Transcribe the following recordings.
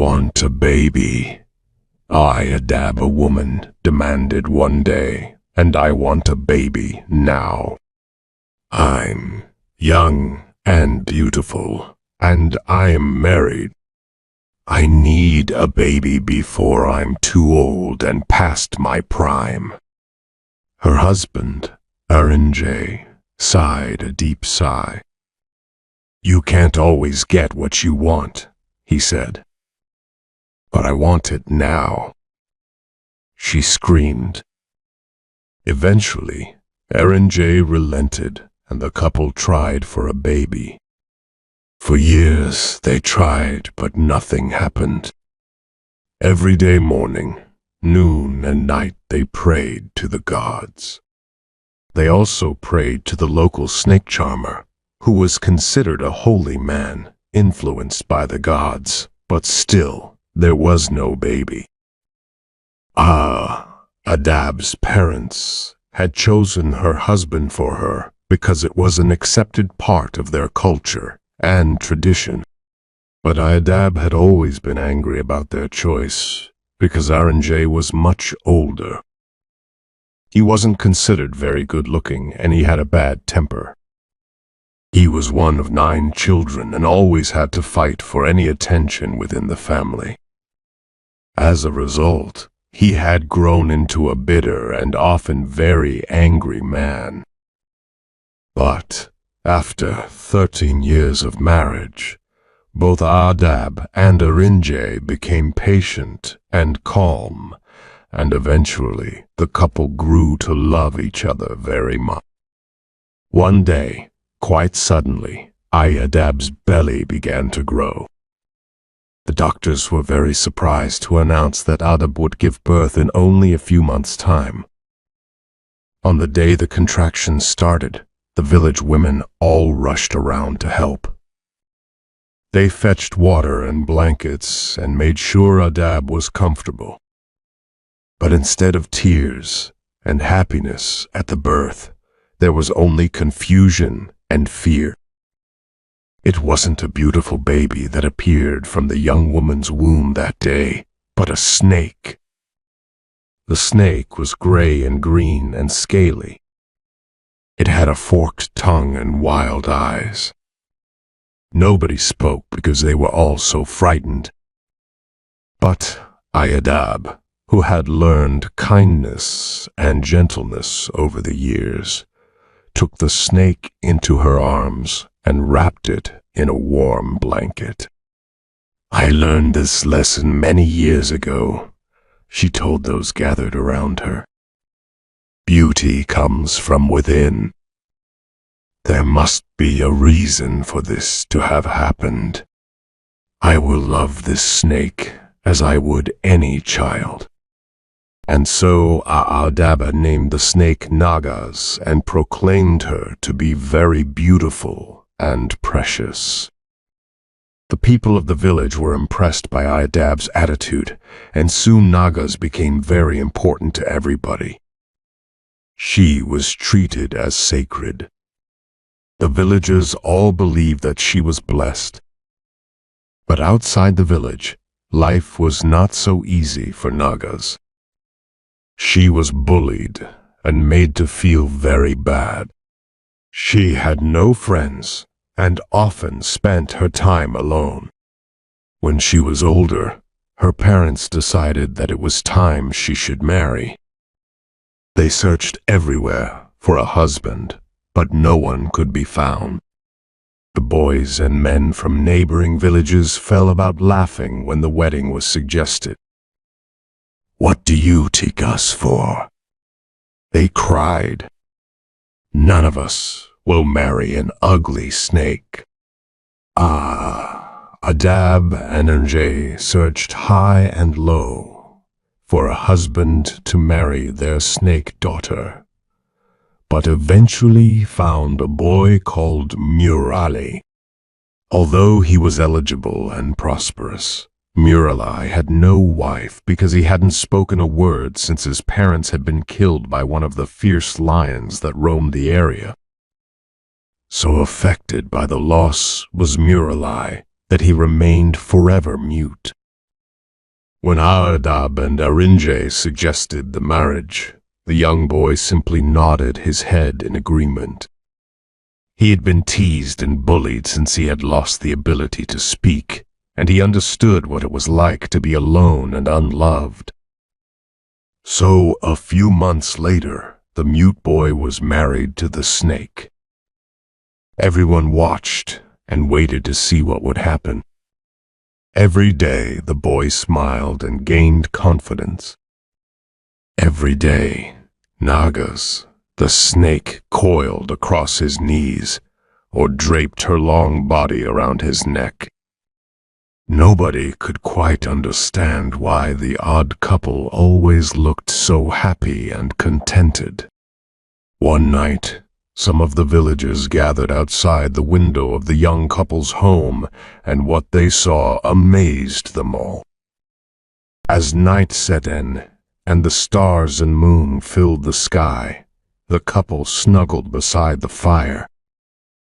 want a baby. I, Adab, a woman, demanded one day, and I want a baby now. I'm young and beautiful, and I'm married. I need a baby before I'm too old and past my prime. Her husband, Arinjay, sighed a deep sigh. You can't always get what you want, he said. But I want it now. She screamed. Eventually, Arinjay relented, and the couple tried for a baby. For years they tried, but nothing happened. Every day morning, noon and night they prayed to the gods. They also prayed to the local snake charmer, who was considered a holy man, influenced by the gods, but still there was no baby. Adab's parents had chosen her husband for her because it was an accepted part of their culture and tradition. But Adab had always been angry about their choice because Arinjay was much older. He wasn't considered very good-looking, and he had a bad temper. He was one of 9 children and always had to fight for any attention within the family. As a result, he had grown into a bitter and often very angry man. But after 13 years of marriage, both Adab and Arinjay became patient and calm, and eventually the couple grew to love each other very much. One day, quite suddenly, Adab's belly began to grow. The doctors were very surprised to announce that Adab would give birth in only a few months' time. On the day the contractions started, the village women all rushed around to help. They fetched water and blankets and made sure Adab was comfortable. But instead of tears and happiness at the birth, there was only confusion and fear. It wasn't a beautiful baby that appeared from the young woman's womb that day, but a snake. The snake was gray and green and scaly. It had a forked tongue and wild eyes. Nobody spoke because they were all so frightened. But Adab, who had learned kindness and gentleness over the years, took the snake into her arms and wrapped it in a warm blanket. I learned this lesson many years ago, she told those gathered around her. Beauty comes from within. There must be a reason for this to have happened. I will love this snake as I would any child. And so Adab named the snake Nagas and proclaimed her to be very beautiful and precious. The people of the village were impressed by Adab's attitude, and soon Nagas became very important to everybody. She was treated as sacred. The villagers all believed that she was blessed. But outside the village, life was not so easy for Nagas. She was bullied and made to feel very bad. She had no friends and often spent her time alone. When she was older, her parents decided that it was time she should marry. They searched everywhere for a husband, but no one could be found. The boys and men from neighboring villages fell about laughing when the wedding was suggested. What do you take us for? They cried. None of us will marry an ugly snake. Adab and Arinjay searched high and low for a husband to marry their snake daughter, but eventually found a boy called Murali. Although he was eligible and prosperous, Murali had no wife because he hadn't spoken a word since his parents had been killed by one of the fierce lions that roamed the area. So affected by the loss was Murali that he remained forever mute. When Aadab and Arinje suggested the marriage, the young boy simply nodded his head in agreement. He had been teased and bullied since he had lost the ability to speak, and he understood what it was like to be alone and unloved. So, a few months later, the mute boy was married to the snake. Everyone watched and waited to see what would happen. Every day, the boy smiled and gained confidence. Every day, Nagas, the snake, coiled across his knees or draped her long body around his neck. Nobody could quite understand why the odd couple always looked so happy and contented. One night, some of the villagers gathered outside the window of the young couple's home, and what they saw amazed them all. As night set in, and the stars and moon filled the sky, the couple snuggled beside the fire.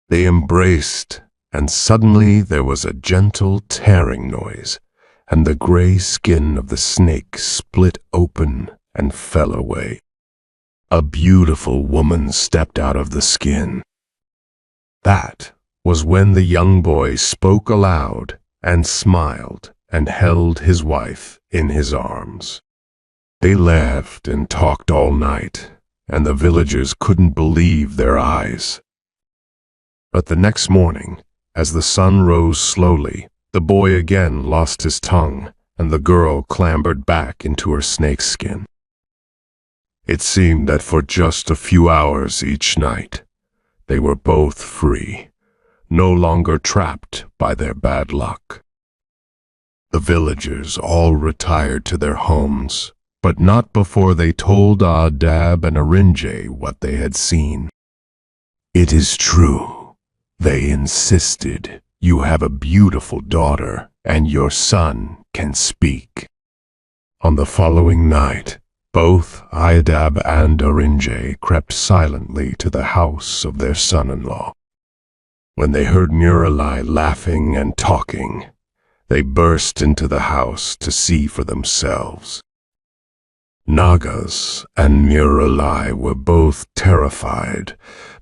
They embraced, and suddenly there was a gentle tearing noise, and the gray skin of the snake split open and fell away. A beautiful woman stepped out of the skin. That was when the young boy spoke aloud and smiled and held his wife in his arms. They laughed and talked all night, and the villagers couldn't believe their eyes. But the next morning, as the sun rose slowly, the boy again lost his tongue, and the girl clambered back into her snakeskin. It seemed that for just a few hours each night, they were both free, no longer trapped by their bad luck. The villagers all retired to their homes, but not before they told Aadab and Arinje what they had seen. "It is true," they insisted. "You have a beautiful daughter, and your son can speak." On the following night, both Aadab and Arinje crept silently to the house of their son-in-law. When they heard Muralai laughing and talking, they burst into the house to see for themselves. Nagas and Muralai were both terrified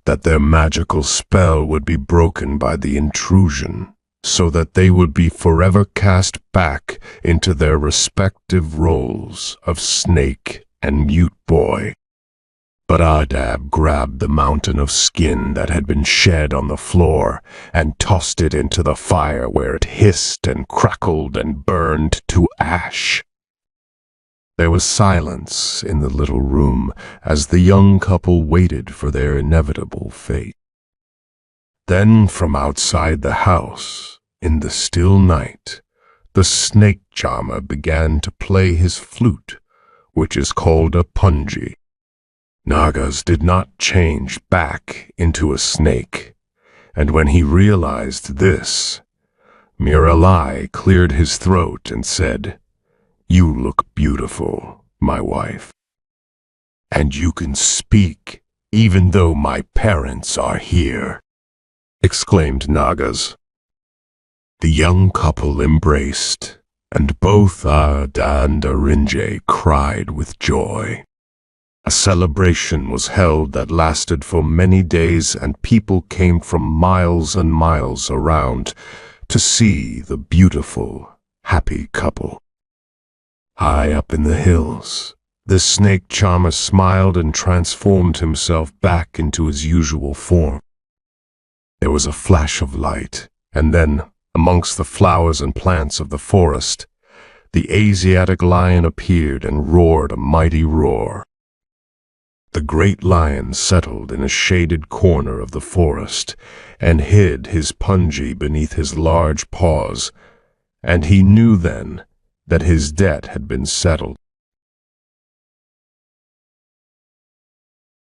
that their magical spell would be broken by the intrusion, so that they would be forever cast back into their respective roles of snake and mute boy. But Aadab grabbed the mountain of skin that had been shed on the floor and tossed it into the fire, where it hissed and crackled and burned to ash. There was silence in the little room as the young couple waited for their inevitable fate. Then from outside the house, in the still night, the snake charmer began to play his flute, which is called a punji. Nagas did not change back into a snake, and when he realized this, Muralai cleared his throat and said, "You look beautiful, my wife. And you can speak, even though my parents are here," exclaimed Nagas. The young couple embraced, and both Aadab and Arinje cried with joy. A celebration was held that lasted for many days, and people came from miles and miles around to see the beautiful, happy couple. High up in the hills, the snake charmer smiled and transformed himself back into his usual form. There was a flash of light, and then, amongst the flowers and plants of the forest, the Asiatic lion appeared and roared a mighty roar. The great lion settled in a shaded corner of the forest and hid his punji beneath his large paws, and he knew then that his debt had been settled.